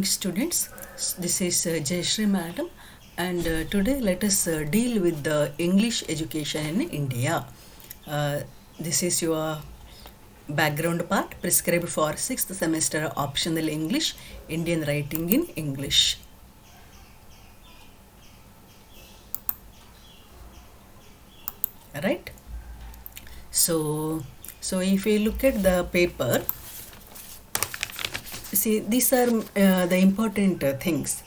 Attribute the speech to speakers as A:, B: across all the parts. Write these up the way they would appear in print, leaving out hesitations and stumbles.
A: Students, this is Jayashree Madam, and today let us deal with the English education in India. Uh, this is your background part prescribed for 6th semester optional English, Indian writing in English. Right? So, so if we look at the paper, see these are the important things.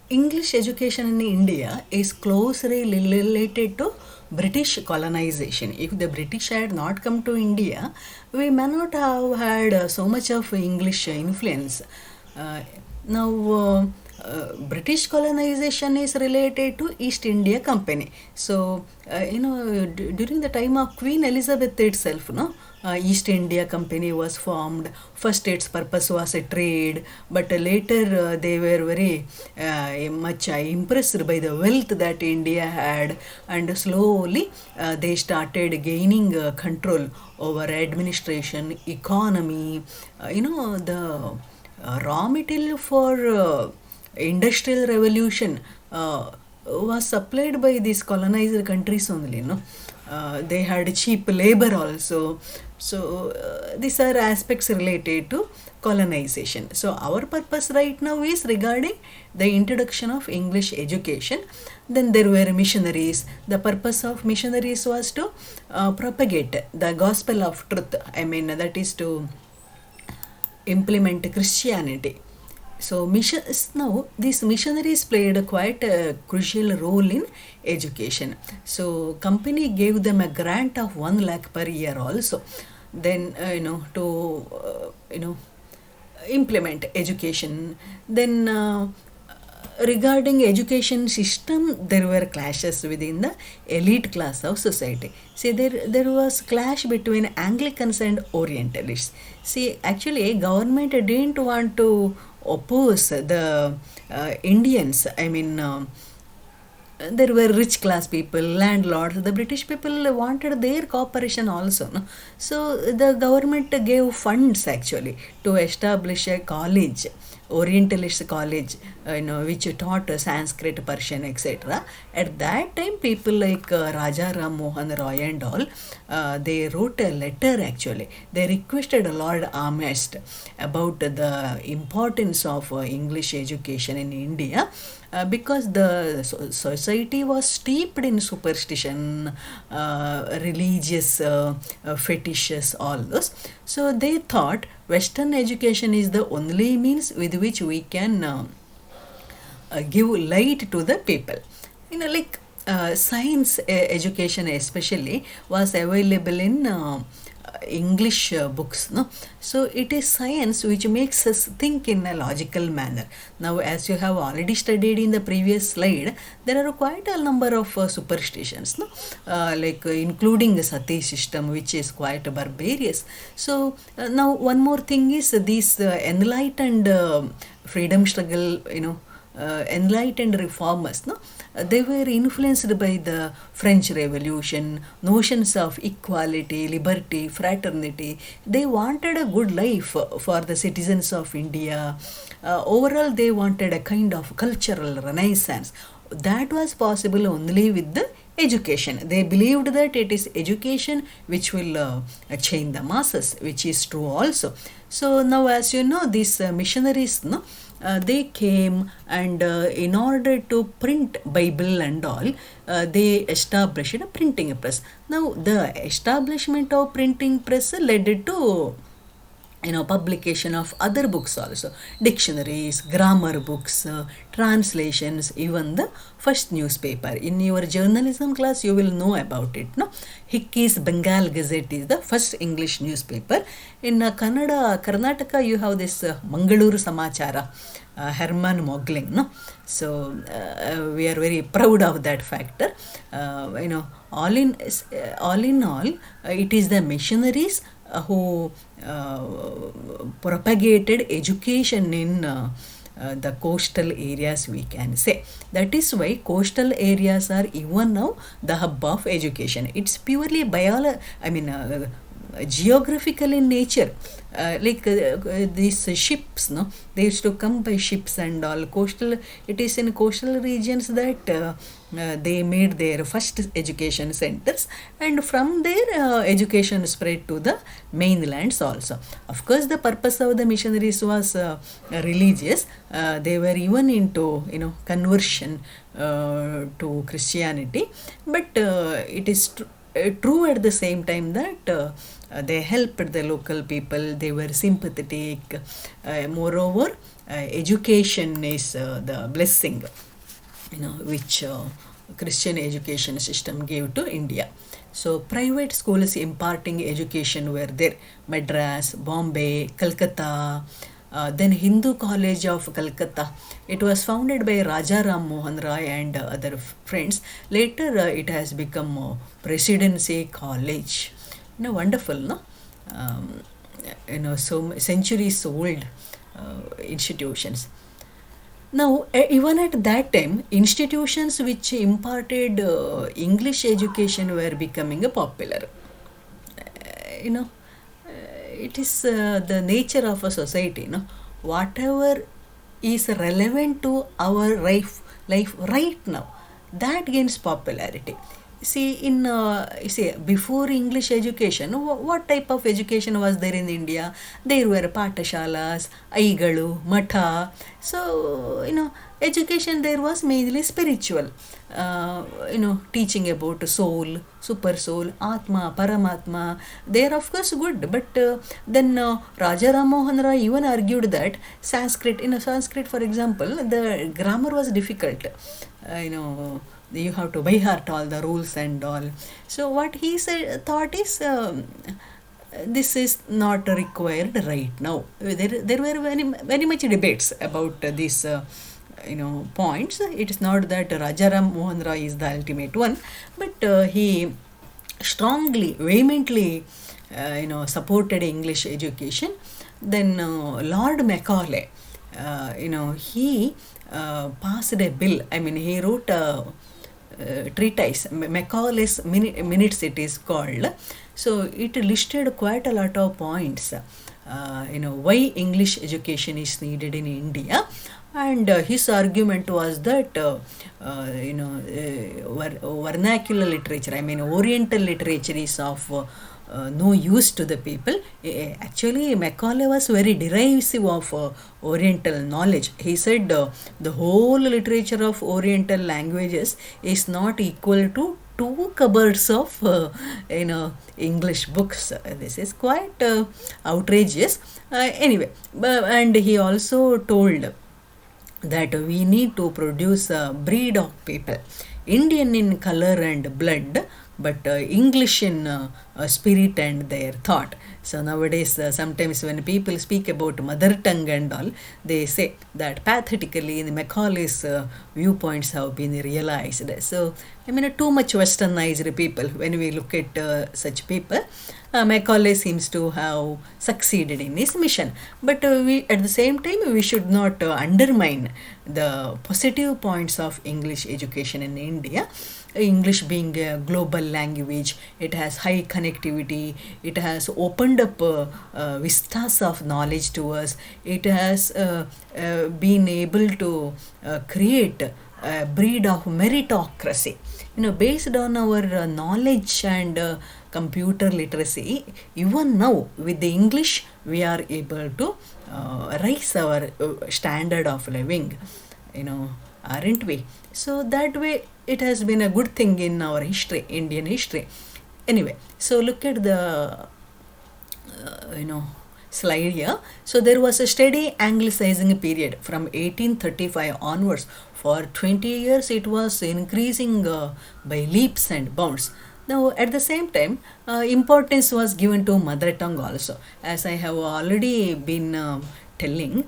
A: English education in India is closely related to British colonization. If the British had not come to India, we may not have had so much of English influence. Now, British colonization is related to East India Company. So, during the time of Queen Elizabeth itself, no, East India Company was formed. First, its purpose was a trade, but later they were very much impressed by the wealth that India had, and slowly they started gaining control over administration, economy. The raw material for industrial revolution was supplied by these colonized countries only. No, they had cheap labor also. So these are aspects related to colonization. So our purpose right now is regarding the introduction of English education. Then there were missionaries. The purpose of missionaries was to propagate the gospel of truth. I mean, that is to implement Christianity. So now these missionaries played quite a crucial role in education. So company gave them a grant of 1 lakh per year also. Then to implement education. Then regarding education system, there were clashes within the elite class of society. See, there was clash between Anglicans and Orientalists. See, actually government didn't want to oppose the Indians. I mean, there were rich class people, landlords. The British people wanted their cooperation also. No? So the government gave funds actually to establish a college, Orientalist college, which taught Sanskrit, Persian, etc. At that time, people like Raja Ram Mohan Roy and all, they wrote a letter actually. They requested Lord Amherst about the importance of English education in India. Because the society was steeped in superstition, religious fetishes, all those. So they thought Western education is the only means with which we can give light to the people. Like science education especially was available in English books. No, so it is science which makes us think in a logical manner. Now, as you have already studied in the previous slide, there are quite a number of superstitions. No, like including the sati system, which is quite barbarous. So now one more thing is these enlightened freedom struggle. Enlightened reformers, no, they were influenced by the French Revolution, notions of equality, liberty, fraternity. They wanted a good life for the citizens of India. Overall, they wanted a kind of cultural renaissance. That was possible only with the education. They believed that it is education which will change the masses, which is true also. So now, as you know, these missionaries, no, they came, and in order to print Bible and all, they established a printing press. Now the establishment of printing press led to publication of other books also, dictionaries, grammar books, translations, even the first newspaper. In your journalism class you will know about it, no. Hickey's Bengal Gazette is the first English newspaper. In Karnataka you have this Mangaluru Samachara, Herman Mogling, no. So we are very proud of that factor. All in all, it is the missionaries who propagated education in the coastal areas, we can say. That is why coastal areas are even now the hub of education. It's purely geographical in nature. These ships, no, they used to come by ships and all. Coastal, it is in coastal regions that they made their first education centers, and from there education spread to the mainlands also. Of course, the purpose of the missionaries was religious. They were even into conversion to Christianity, but it is true at the same time that they helped the local people. They were sympathetic. Moreover, education is the blessing which Christian education system gave to India. So private schools imparting education were there: Madras, Bombay, Calcutta. Then Hindu College of Calcutta. It was founded by Raja Ram Mohan Roy and other friends. Later it has become Presidency College. Wonderful, no? So centuries old institutions. Now, even at that time, institutions which imparted English education were becoming popular. It is the nature of a society. Whatever is relevant to our life right now, that gains popularity. Before English education, what type of education was there in India? There were patashalas, aigalu, matha. So, education there was mainly spiritual. Teaching about soul, super soul, atma, paramatma. They are of course good, but then Raja Ram Mohan Roy even argued that Sanskrit, Sanskrit for example, the grammar was difficult. You have to by heart all the rules and all. So what he thought is this is not required right now. There were very much debates about these points. It is not that Raja Ram Mohan Roy is the ultimate one, but he strongly, vehemently supported English education. Then Lord Macaulay, he passed a bill. He wrote a treatise, Macaulay's Minutes it is called. So it listed quite a lot of points, why English education is needed in India. And his argument was that vernacular literature, Oriental literature is of no use to the people. Actually, Macaulay was very derisive of Oriental knowledge. He said the whole literature of Oriental languages is not equal to 2 cupboards of English books. This is quite outrageous. Anyway, and he also told that we need to produce a breed of people, Indian in color and blood, but English in spirit and their thought. So nowadays, sometimes when people speak about mother tongue and all, they say that pathetically the Macaulay's viewpoints have been realized. So, too much westernized people, when we look at such people, Macaulay seems to have succeeded in his mission. But we, at the same time, we should not undermine the positive points of English education in India. English being a global language, it has high connectivity, it has opened up vistas of knowledge to us, it has been able to create a breed of meritocracy. Based on our knowledge and computer literacy, even now with the English, we are able to raise our standard of living, aren't we? So that way, it has been a good thing in our history, Indian history. Anyway, so look at the slide here. So there was a steady anglicizing period from 1835 onwards. For 20 years, it was increasing by leaps and bounds. Now, at the same time, importance was given to mother tongue also. As I have already been telling,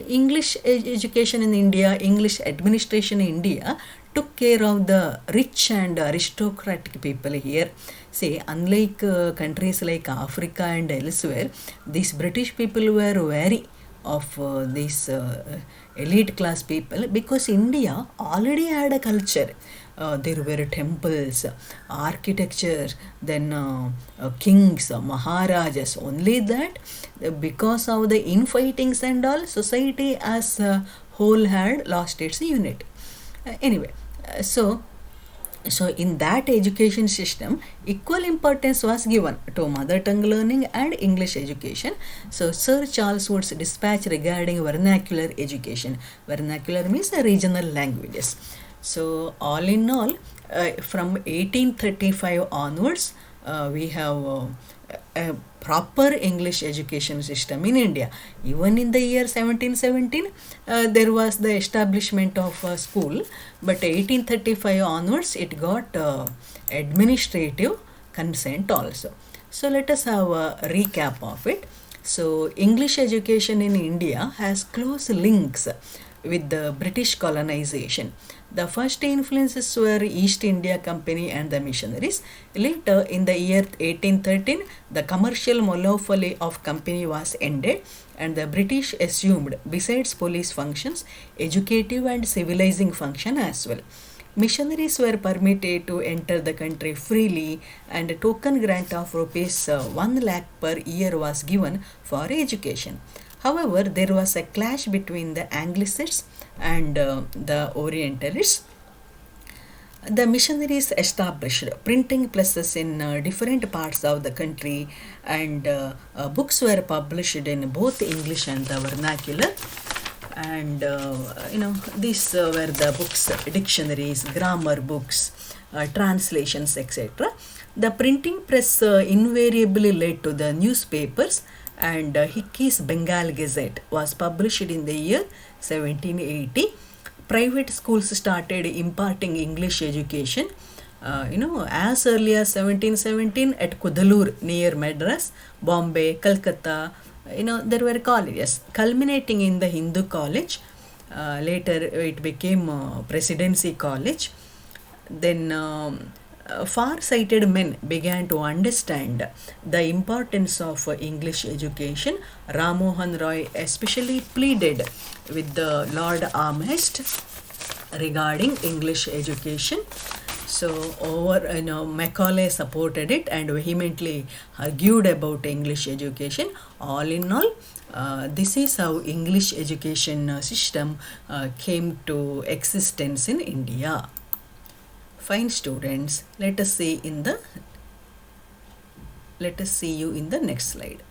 A: English education in India, English administration in India took care of the rich and aristocratic people here. Say, unlike countries like Africa and elsewhere, these British people were very of these elite class people, because India already had a culture. There were temples, architecture, then kings, maharajas. Only that, because of the infightings and all, society as a whole had lost its unit. Anyway, so in that education system, equal importance was given to mother tongue learning and English education. So Sir Charles Wood's dispatch regarding vernacular education. Vernacular means the regional languages. So all in all, from 1835 onwards, we have a proper English education system in India. Even in the year 1717, there was the establishment of a school, but 1835 onwards, it got administrative consent also. So let us have a recap of it. So English education in India has close links with the British colonization. The first influences were East India Company and the missionaries. Later, in the year 1813, the commercial monopoly of company was ended and the British assumed, besides police functions, educative and civilizing function as well. Missionaries were permitted to enter the country freely, and a token grant of rupees 1 lakh per year was given for education. However, there was a clash between the Anglicists and the Orientalists. The missionaries established printing presses in different parts of the country, and books were published in both English and the vernacular. And these were the books, dictionaries, grammar books, translations, etc. The printing press invariably led to the newspapers, and Hickey's Bengal Gazette was published in the year 1780. Private schools started imparting English education, as early as 1717 at Kudalur near Madras, Bombay, Calcutta. There were colleges culminating in the Hindu College. Later it became Presidency College. Then far-sighted men began to understand the importance of English education. Ram Mohan Roy especially pleaded with the Lord Amherst regarding English education. So Macaulay supported it and vehemently argued about English education. All in all, this is how English education system came to existence in India. Fine students, let us see you in the next slide.